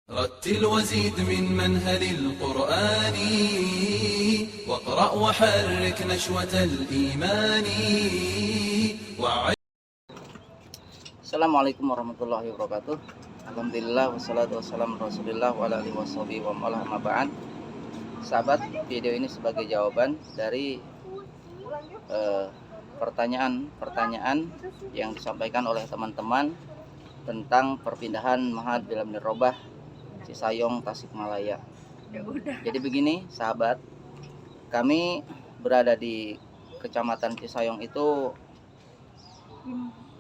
رتل وزيد من منهل القرآن واقرأ وحرك نشوة الإيمان Assalamualaikum warahmatullahi wabarakatuh. Alhamdulillah wassalatu wassalamu rasulillah wa ala alihi washabihi wa man ba'd. Sahabat, video ini sebagai jawaban dari pertanyaan-pertanyaan yang disampaikan oleh teman-teman tentang perpindahan Ma'had Bilal bin Rabah Cisayong Tasikmalaya. Jadi begini sahabat, kami berada di Kecamatan Cisayong itu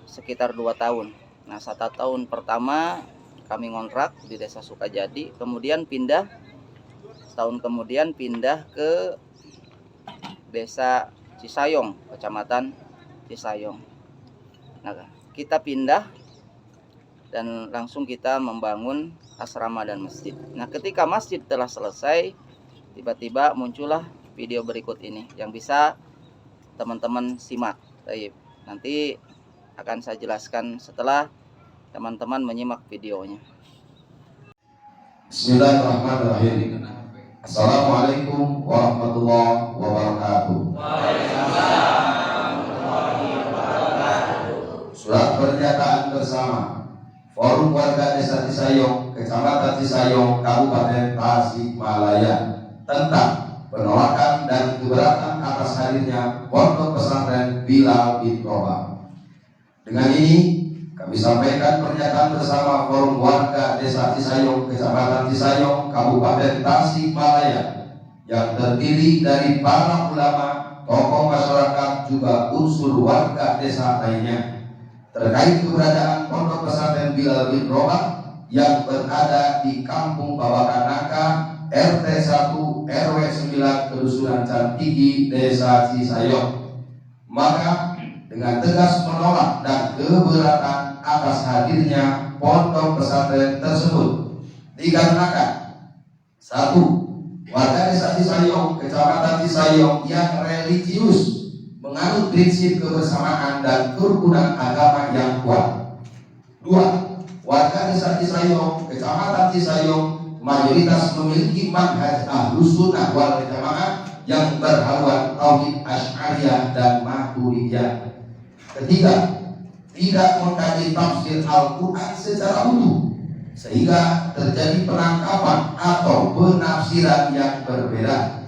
sekitar 2 tahun. Nah, 1 tahun pertama kami ngontrak di Desa Sukajadi, kemudian setahun kemudian pindah ke Desa Cisayong, Kecamatan Cisayong. Nah, kita pindah dan langsung kita membangun asrama dan masjid. Nah, ketika masjid telah selesai, tiba-tiba muncullah video berikut ini yang bisa teman-teman simak. Baik, nanti akan saya jelaskan setelah teman-teman menyimak videonya. Bismillahirrahmanirrahim. Assalamualaikum warahmatullahi wabarakatuh. Surat pernyataan bersama Forum Warga Desa Cisayong, Kecamatan Cisayong, Kabupaten Tasikmalaya tentang penolakan dan keberatan atas hadirnya Pondok Pesantren Bilal bin Rabah. Dengan ini kami sampaikan pernyataan bersama Forum Warga Desa Cisayong, Kecamatan Cisayong, Kabupaten Tasikmalaya yang terdiri dari para ulama, tokoh masyarakat, juga unsur warga desa lainnya terkait keberadaan Pondok Pesantren Bilal bin Rabah yang berada di Kampung Bawakanaka, RT 1 RW 9 Kedusunan Cantigi, Desa Cisayong. Maka dengan tegas menolak dan keberatan atas hadirnya pondok pesantren tersebut dikarenakan 1. Warga Desa Cisayong, Kecamatan Cisayong yang religius menganut prinsip kebersamaan dan kerukunan agama yang kuat. 2. Warga Desa Cisayong, Kecamatan Cisayong mayoritas memiliki manhaj Ahlus Sunnah wal Jamaah yang berhaluan tauhid Asy'ariyah dan Maturidiyah. 3. Tidak mengkaji tafsir Al-Quran secara utuh sehingga terjadi penangkapan atau penafsiran yang berbeda.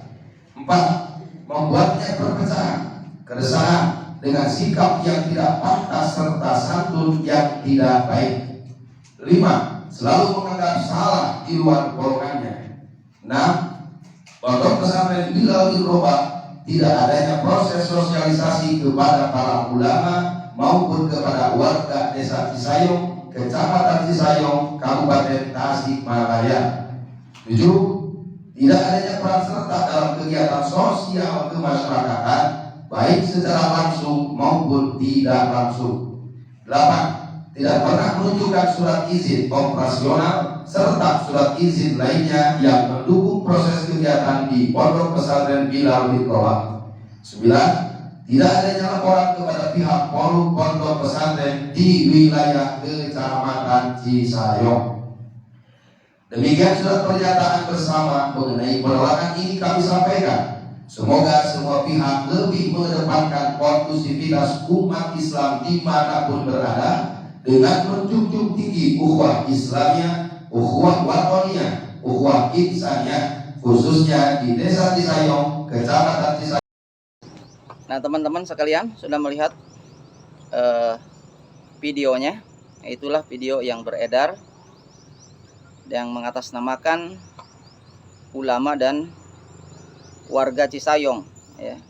4. Membuatnya perpecahan, keresahan dengan sikap yang tidak pantas serta santun yang tidak baik. 5. Selalu menganggap salah di luar golongannya. 6. Pondok Pesantren Bilal bin Rabah tidak adanya proses sosialisasi kepada para ulama maupun kepada warga Desa Cisayong, Kecamatan Cisayong, Kabupaten Tasikmalaya. 7. Tidak adanya peran serta dalam kegiatan sosial kemasyarakatan baik secara langsung maupun tidak langsung. 8. Tidak pernah menunjukkan surat izin operasional serta surat izin lainnya yang mendukung proses kegiatan di Pondok Pesantren Bilal bin Rabah. 9. Tidak adanya laporan kepada pihak forum pondok pesantren di wilayah Kecamatan Cisayong. Demikian surat pernyataan bersama mengenai penolakan ini kami sampaikan. Semoga semua pihak lebih mengedepankan kondusivitas umat Islam dimanapun berada dengan menjunjung tinggi ukhuwah Islamiyah, ukhuwah watoniyah, ukhuwah insaniyah, khususnya di Desa Cisayong, Kecamatan Cisayong. Nah, teman-teman sekalian sudah melihat videonya. Itulah video yang beredar yang mengatasnamakan ulama dan warga Cisayong, ya.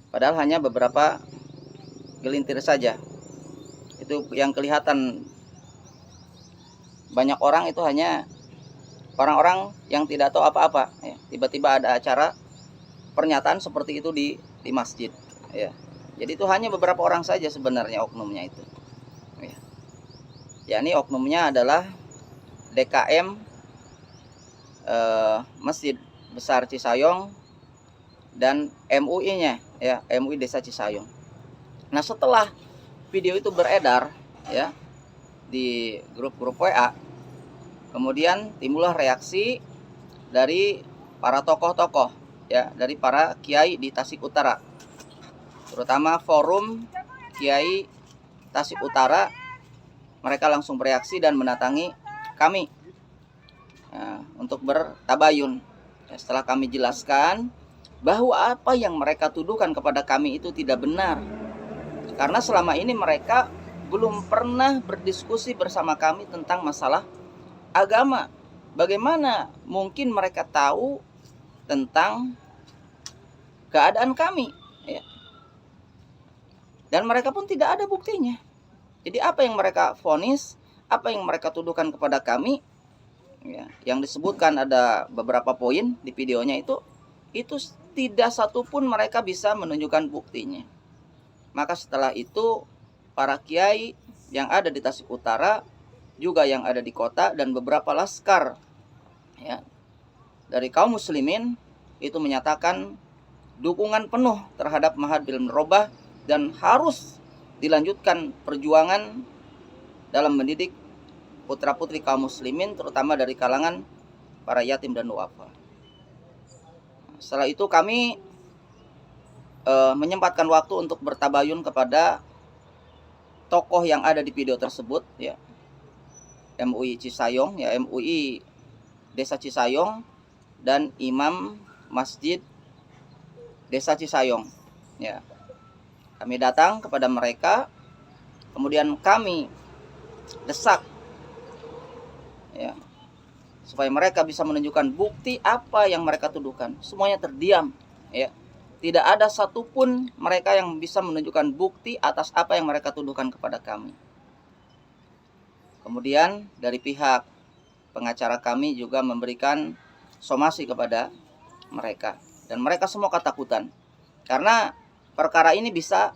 Padahal hanya beberapa gelintir saja. Itu yang kelihatan banyak orang itu hanya orang-orang yang tidak tahu apa-apa, ya. Tiba-tiba ada acara pernyataan seperti itu di masjid, ya. Jadi itu hanya beberapa orang saja sebenarnya oknumnya itu, ya. Yakni oknumnya adalah DKM Masjid Besar Cisayong dan MUI-nya, ya, MUI Desa Cisayong. Nah, setelah video itu beredar, ya, di grup-grup WA, Kemudian timbullah reaksi dari para tokoh-tokoh, ya, dari para kiai di Tasik Utara, terutama forum Kiai Tasik Utara. Mereka langsung bereaksi dan mendatangi kami untuk bertabayun. Setelah kami jelaskan bahwa apa yang mereka tuduhkan kepada kami itu tidak benar, karena selama ini mereka belum pernah berdiskusi bersama kami tentang masalah agama. Bagaimana mungkin mereka tahu tentang keadaan kami, ya? Dan mereka pun tidak ada buktinya. Jadi apa yang mereka vonis, apa yang mereka tuduhkan kepada kami, ya, yang disebutkan ada beberapa poin di videonya itu tidak satupun mereka bisa menunjukkan buktinya. Maka setelah itu para kiai yang ada di Tasik Utara, juga yang ada di kota, dan beberapa laskar, ya, dari kaum muslimin itu menyatakan dukungan penuh terhadap Ma'had Bilal bin Robah dan harus dilanjutkan perjuangan dalam mendidik putra-putri kaum muslimin, terutama dari kalangan para yatim dan duafa. Setelah itu kami menyempatkan waktu untuk bertabayun kepada tokoh yang ada di video tersebut, ya, MUI Cisayong, ya, MUI Desa Cisayong dan Imam Masjid Desa Cisayong, ya. Kami datang kepada mereka, kemudian kami desak, ya, supaya mereka bisa menunjukkan bukti apa yang mereka tuduhkan. Semuanya terdiam, ya. Tidak ada satupun mereka yang bisa menunjukkan bukti atas apa yang mereka tuduhkan kepada kami. Kemudian dari pihak pengacara kami juga memberikan somasi kepada mereka, dan mereka semua ketakutan karena perkara ini bisa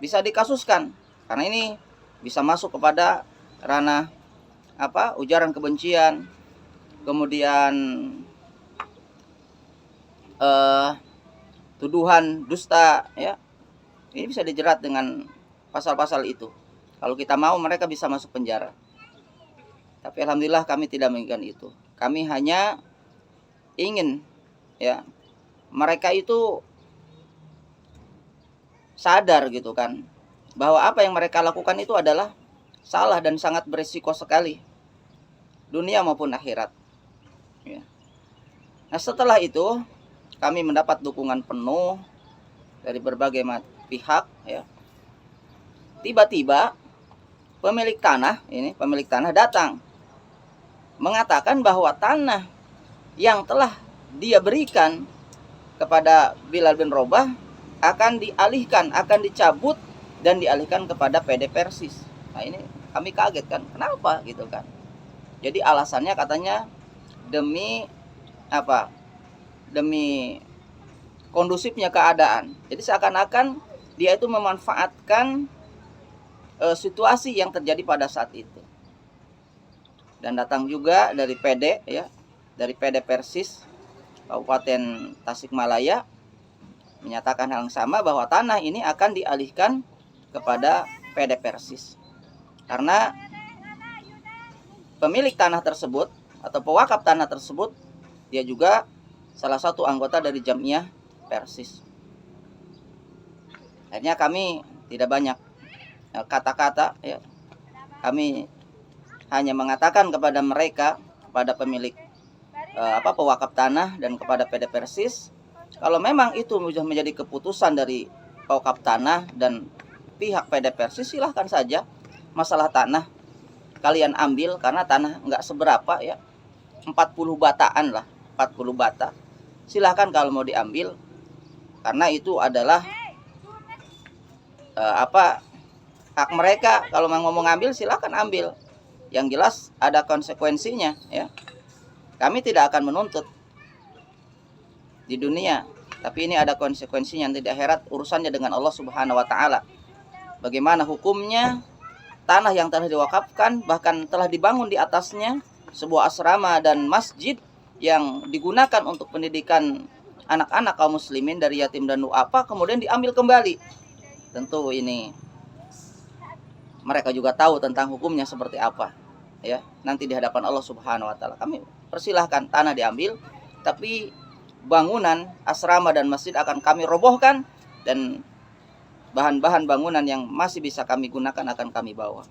dikasuskan, karena ini bisa masuk kepada ranah ujaran kebencian, kemudian tuduhan dusta, ya. Ini bisa dijerat dengan pasal-pasal itu. Kalau kita mau, mereka bisa masuk penjara. Tapi alhamdulillah kami tidak menginginkan itu. Kami hanya ingin, ya, mereka itu sadar gitu kan, bahwa apa yang mereka lakukan itu adalah salah dan sangat berisiko sekali, dunia maupun akhirat, ya. Nah, setelah itu kami mendapat dukungan penuh dari berbagai pihak, ya. Tiba-tiba pemilik tanah datang mengatakan bahwa tanah yang telah dia berikan kepada Bilal bin Robah akan dialihkan, akan dicabut dan dialihkan kepada PD Persis. Nah, ini kami kaget kan, kenapa gitu kan. Jadi alasannya katanya demi demi kondusifnya keadaan. Jadi seakan-akan dia itu memanfaatkan situasi yang terjadi pada saat itu. Dan datang juga dari PD, ya, dari PD Persis Kabupaten Tasikmalaya menyatakan hal yang sama, bahwa tanah ini akan dialihkan kepada PD Persis. Karena pemilik tanah tersebut atau pewakaf tanah tersebut, dia juga salah satu anggota dari Jamiah Persis. Akhirnya kami tidak banyak kata-kata, ya. Kami hanya mengatakan kepada mereka, kepada pemilik pewakaf tanah dan kepada PD Persis, kalau memang itu sudah menjadi keputusan dari pewakaf tanah dan pihak PD Persis, silahkan saja masalah tanah kalian ambil, karena tanah nggak seberapa, ya, 40 bataan lah, 40 bata. Silahkan kalau mau diambil, karena itu adalah hak mereka. Kalau mau ngomong ambil, silahkan ambil. Yang jelas ada konsekuensinya, ya. Kami tidak akan menuntut di dunia, tapi ini ada konsekuensinya nanti di akhirat, urusannya dengan Allah Subhanahu wa taala. Bagaimana hukumnya tanah yang telah diwakafkan, bahkan telah dibangun di atasnya sebuah asrama dan masjid yang digunakan untuk pendidikan anak-anak kaum muslimin dari yatim dan duafa, kemudian diambil kembali. Tentu ini mereka juga tahu tentang hukumnya seperti apa. ya nanti di hadapan Allah Subhanahu wa taala. Kami persilahkan tanah diambil, tapi bangunan asrama dan masjid akan kami robohkan, dan bahan-bahan bangunan yang masih bisa kami gunakan akan kami bawa.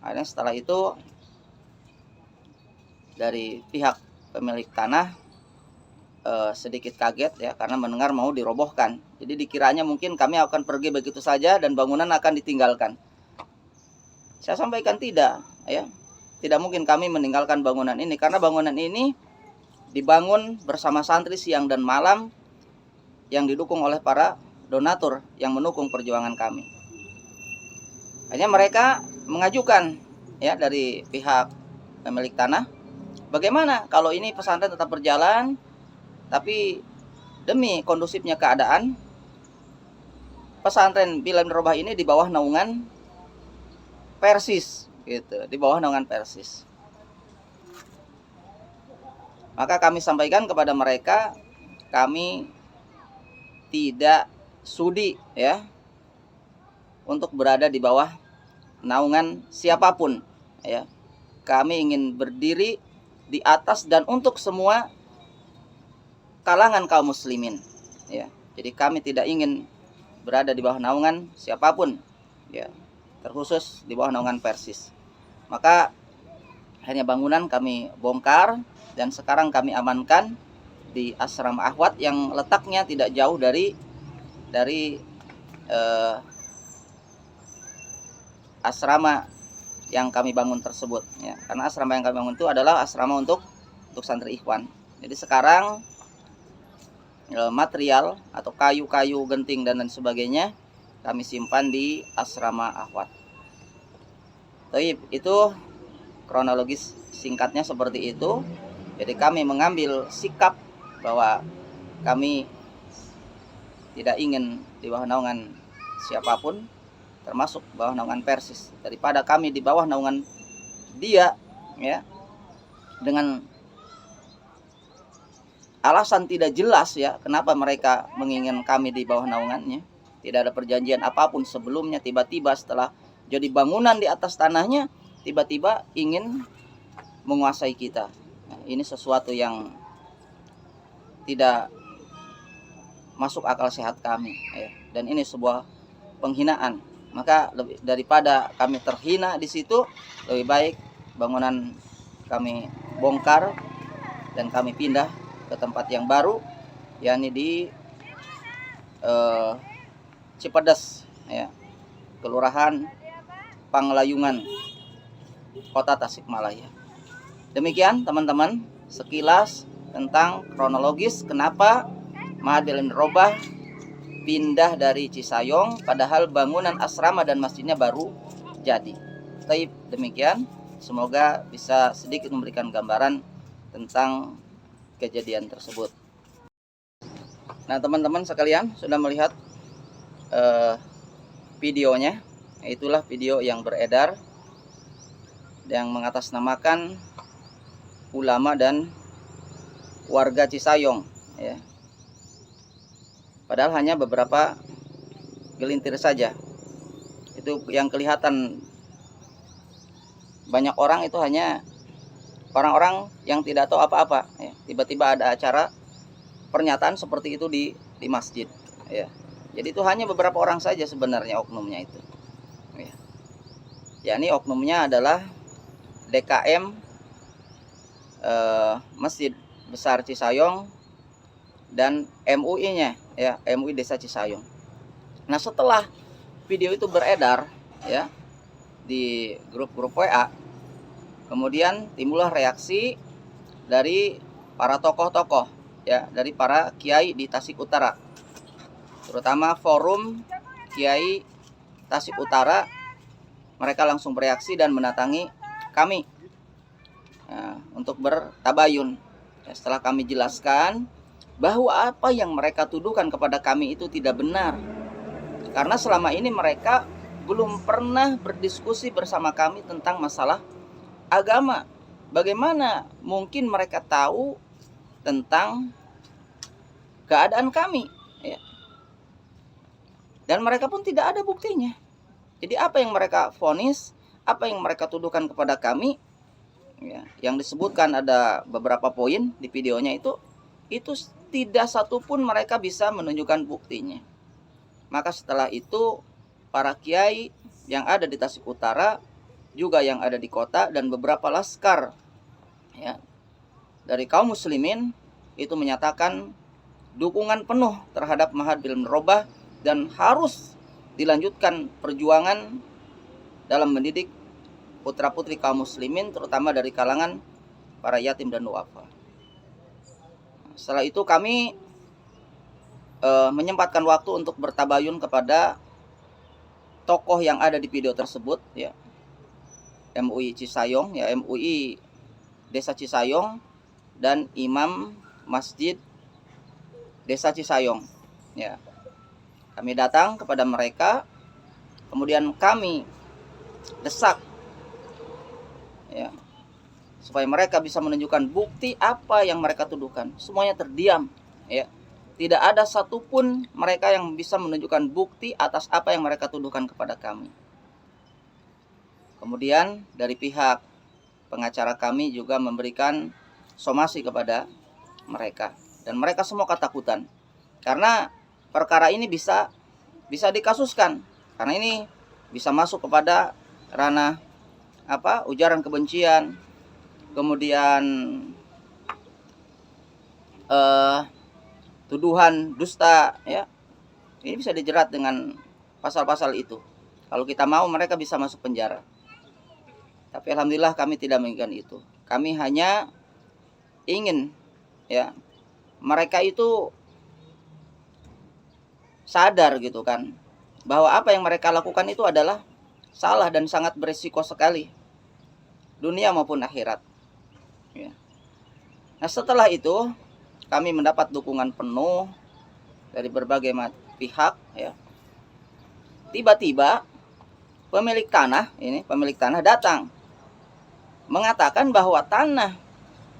Akhirnya setelah itu dari pihak pemilik tanah sedikit kaget ya, karena mendengar mau dirobohkan. Jadi dikiranya mungkin kami akan pergi begitu saja dan bangunan akan ditinggalkan. Saya sampaikan tidak, ya. Tidak mungkin kami meninggalkan bangunan ini, karena bangunan ini dibangun bersama santri siang dan malam yang didukung oleh para donatur yang mendukung perjuangan kami. Hanya mereka mengajukan ya dari pihak pemilik tanah, bagaimana kalau ini pesantren tetap berjalan, tapi demi kondusifnya keadaan, pesantren Bilal bin Rabah ini di bawah naungan Persis, gitu, di bawah naungan Persis. Maka kami sampaikan kepada mereka, kami tidak sudi ya untuk berada di bawah naungan siapapun ya. Kami ingin berdiri di atas dan untuk semua kalangan kaum muslimin ya. Jadi kami tidak ingin berada di bawah naungan siapapun ya, terkhusus di bawah naungan Persis. Maka akhirnya bangunan kami bongkar dan sekarang kami amankan di asrama Ahwat yang letaknya tidak jauh dari asrama yang kami bangun tersebut ya. Karena asrama yang kami bangun itu adalah asrama untuk santri ikhwan. Jadi sekarang material atau kayu-kayu genting dan lain sebagainya kami simpan di asrama Ahwat. Taib, itu kronologis singkatnya seperti itu. Jadi kami mengambil sikap bahwa kami tidak ingin di bawah naungan siapapun, termasuk bawah naungan Persis, daripada kami di bawah naungan dia ya, dengan alasan tidak jelas ya, kenapa mereka menginginkan kami di bawah naungannya. Tidak ada perjanjian apapun sebelumnya, tiba-tiba setelah jadi bangunan di atas tanahnya, tiba-tiba ingin menguasai kita. Nah, ini sesuatu yang tidak masuk akal sehat kami ya. Dan ini sebuah penghinaan. Maka daripada kami terhina di situ, lebih baik bangunan kami bongkar dan kami pindah ke tempat yang baru, yakni di Cipedes ya, Kelurahan Panglayungan, Kota Tasikmalaya. Demikian teman-teman sekilas tentang kronologis kenapa Ma'had Bilal bin Rabah pindah dari Cisayong padahal bangunan asrama dan masjidnya baru jadi. Taib, demikian, semoga bisa sedikit memberikan gambaran tentang kejadian tersebut. Nah teman-teman sekalian sudah melihat videonya. Itulah video yang beredar yang mengatasnamakan ulama dan warga Cisayong ya. Padahal hanya beberapa gelintir saja. Itu yang kelihatan banyak orang itu hanya orang-orang yang tidak tahu apa-apa ya. Tiba-tiba ada acara pernyataan seperti itu di masjid ya. Jadi itu hanya beberapa orang saja sebenarnya oknumnya itu ya. Yakni oknumnya adalah DKM Masjid Besar Cisayong dan MUI-nya ya, MUI Desa Cisayong. Nah, setelah video itu beredar ya di grup-grup WA, kemudian timbullah reaksi dari para tokoh-tokoh ya, dari para kiai di Tasik Utara. Terutama forum Kiai Tasik Utara, mereka langsung bereaksi dan mendatangi kami ya, untuk bertabayun. Ya, setelah kami jelaskan bahwa apa yang mereka tuduhkan kepada kami itu tidak benar, karena selama ini mereka belum pernah berdiskusi bersama kami tentang masalah agama. Bagaimana mungkin mereka tahu tentang keadaan kami ya? Dan mereka pun tidak ada buktinya. Jadi apa yang mereka vonis, apa yang mereka tuduhkan kepada kami, ya, yang disebutkan ada beberapa poin di videonya itu tidak satupun mereka bisa menunjukkan buktinya. Maka setelah itu para kiai yang ada di Tasik Utara, juga yang ada di kota, dan beberapa laskar, ya, dari kaum muslimin itu menyatakan dukungan penuh terhadap Ma'had Bilal bin Rabah dan harus dilanjutkan perjuangan dalam mendidik putra-putri kaum muslimin, terutama dari kalangan para yatim dan duafa. Setelah itu kami menyempatkan waktu untuk bertabayun kepada tokoh yang ada di video tersebut, ya, MUI Cisayong, ya, MUI Desa Cisayong dan Imam Masjid Desa Cisayong, ya. Kami datang kepada mereka, kemudian kami desak, ya, supaya mereka bisa menunjukkan bukti apa yang mereka tuduhkan. Semuanya terdiam, ya. Tidak ada satupun mereka yang bisa menunjukkan bukti atas apa yang mereka tuduhkan kepada kami. Kemudian dari pihak pengacara kami juga memberikan somasi kepada mereka, dan mereka semua ketakutan karena perkara ini bisa dikasuskan, karena ini bisa masuk kepada ranah ujaran kebencian, kemudian tuduhan dusta, ya. Ini bisa dijerat dengan pasal-pasal itu. Kalau kita mau, mereka bisa masuk penjara. Tapi alhamdulillah kami tidak menginginkan itu. Kami hanya ingin, ya, mereka itu sadar gitu kan, bahwa apa yang mereka lakukan itu adalah salah dan sangat berisiko sekali, dunia maupun akhirat, ya. Nah, setelah itu kami mendapat dukungan penuh dari berbagai pihak, ya. Tiba-tiba pemilik tanah datang mengatakan bahwa tanah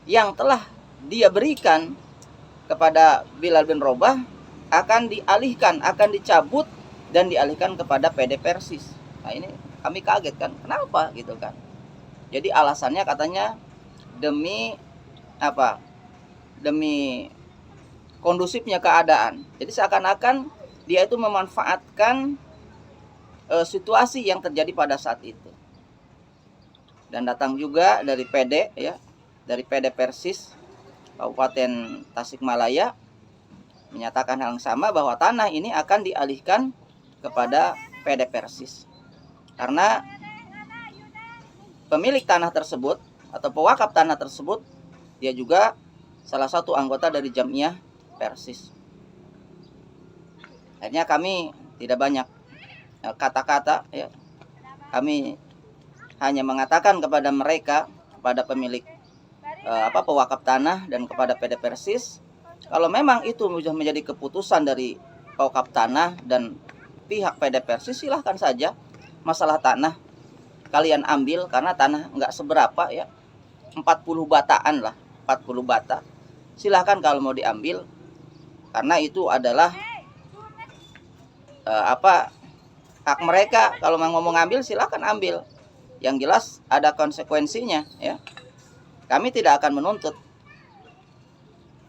yang telah dia berikan kepada Bilal bin Rabah akan dialihkan, akan dicabut dan dialihkan kepada PD Persis. Nah, ini kami kaget kan, kenapa gitu kan. Jadi alasannya katanya demi kondusifnya keadaan. Jadi seakan-akan dia itu memanfaatkan situasi yang terjadi pada saat itu. Dan datang juga dari PD, ya, dari PD Persis Kabupaten Tasikmalaya menyatakan hal yang sama, bahwa tanah ini akan dialihkan kepada PD Persis. Karena pemilik tanah tersebut atau pewakaf tanah tersebut, dia juga salah satu anggota dari Jamiah Persis. Akhirnya kami tidak banyak kata-kata, ya. Kami hanya mengatakan kepada mereka, kepada pemilik pewakaf tanah dan kepada PD Persis, kalau memang itu sudah menjadi keputusan dari pewakaf tanah dan pihak PD Persis, silahkan saja masalah tanah kalian ambil, karena tanah nggak seberapa, ya, 40 bataan lah, 40 bata. Silahkan kalau mau diambil, karena itu adalah hak mereka. Kalau mau ngambil silahkan ambil. Yang jelas ada konsekuensinya, ya. Kami tidak akan menuntut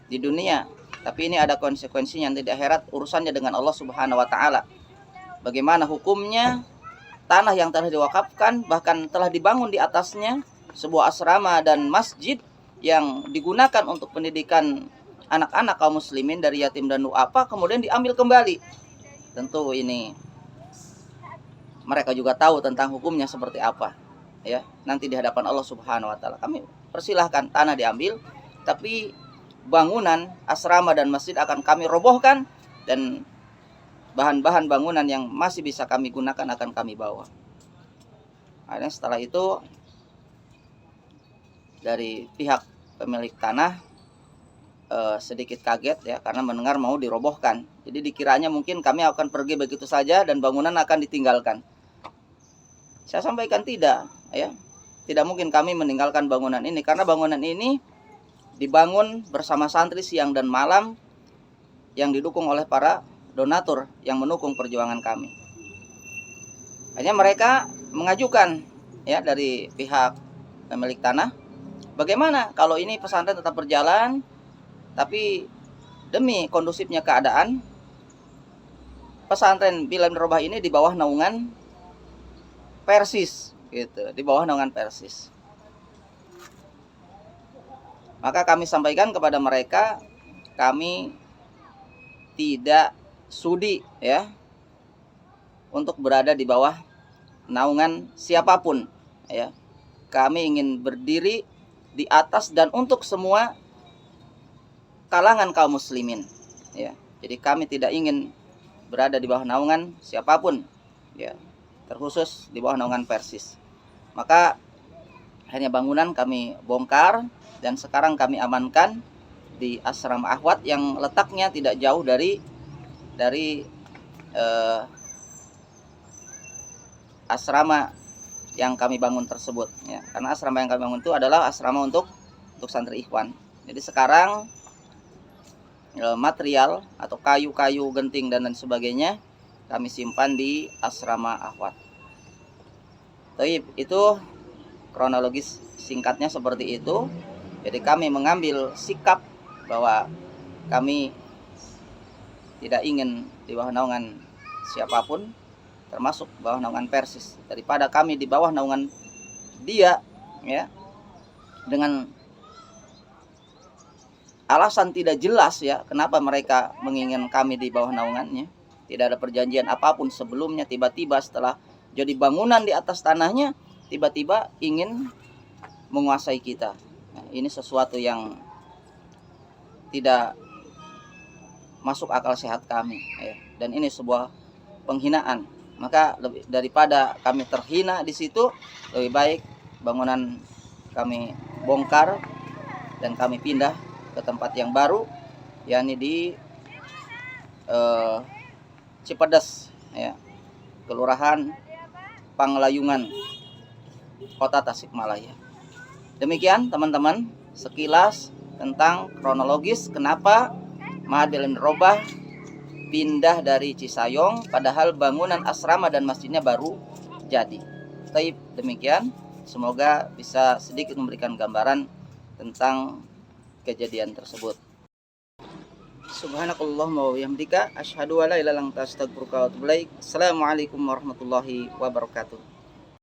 di dunia, tapi ini ada konsekuensinya nanti di akhirat, urusannya dengan Allah Subhanahu wa taala. Bagaimana hukumnya tanah yang telah diwakafkan, bahkan telah dibangun di atasnya sebuah asrama dan masjid yang digunakan untuk pendidikan anak-anak kaum muslimin dari yatim dan duafa, kemudian diambil kembali. Tentu ini mereka juga tahu tentang hukumnya seperti apa, ya. Nanti di hadapan Allah Subhanahu wa taala kami persilahkan tanah diambil, tapi bangunan asrama dan masjid akan kami robohkan, dan bahan-bahan bangunan yang masih bisa kami gunakan akan kami bawa. Akhirnya setelah itu dari pihak pemilik tanah sedikit kaget, ya, karena mendengar mau dirobohkan. Jadi dikiranya mungkin kami akan pergi begitu saja dan bangunan akan ditinggalkan. Saya sampaikan tidak, ya. Tidak mungkin kami meninggalkan bangunan ini, karena bangunan ini dibangun bersama santri siang dan malam yang didukung oleh para donatur yang mendukung perjuangan kami. Hanya mereka mengajukan ya dari pihak pemilik tanah. Bagaimana kalau ini pesantren tetap berjalan, tapi demi kondusifnya keadaan, pesantren Bilal bin Rabah ini di bawah naungan Persis, gitu, di bawah naungan Persis. Maka kami sampaikan kepada mereka, kami tidak sudi ya untuk berada di bawah naungan siapapun ya. Kami ingin berdiri di atas dan untuk semua kalangan kaum muslimin ya. Jadi kami tidak ingin berada di bawah naungan siapapun ya, terkhusus di bawah naungan Persis. Maka akhirnya bangunan kami bongkar dan sekarang kami amankan di asrama Ahwat yang letaknya tidak jauh dari asrama yang kami bangun tersebut ya. Karena asrama yang kami bangun itu adalah asrama untuk santri ikhwan. Jadi sekarang material atau kayu-kayu genting dan lain sebagainya kami simpan di asrama Ahwat. Tapi itu kronologis singkatnya seperti itu. Jadi kami mengambil sikap bahwa kami tidak ingin di bawah naungan siapapun, termasuk bawah naungan Persis. Daripada kami di bawah naungan dia ya, dengan alasan tidak jelas ya, kenapa mereka menginginkan kami di bawah naungannya. Tidak ada perjanjian apapun sebelumnya, tiba-tiba setelah jadi bangunan di atas tanahnya, tiba-tiba ingin menguasai kita. Nah, ini sesuatu yang tidak masuk akal sehat kami ya. Dan ini sebuah penghinaan. Maka daripada kami terhina di situ, lebih baik bangunan kami bongkar dan kami pindah ke tempat yang baru, yakni di Cipedes ya, Kelurahan Panglayungan, Kota Tasikmalaya. Demikian teman-teman sekilas tentang kronologis kenapa Ma'had Bilal bin Rabah pindah dari Cisayong padahal bangunan asrama dan masjidnya baru jadi. Baik, demikian. Semoga bisa sedikit memberikan gambaran tentang kejadian tersebut. Subhanakallahumma wa bihamdika asyhadu an la ilaha illa anta astaghfiruka wa atubu ilaik. Assalamualaikum warahmatullahi wabarakatuh.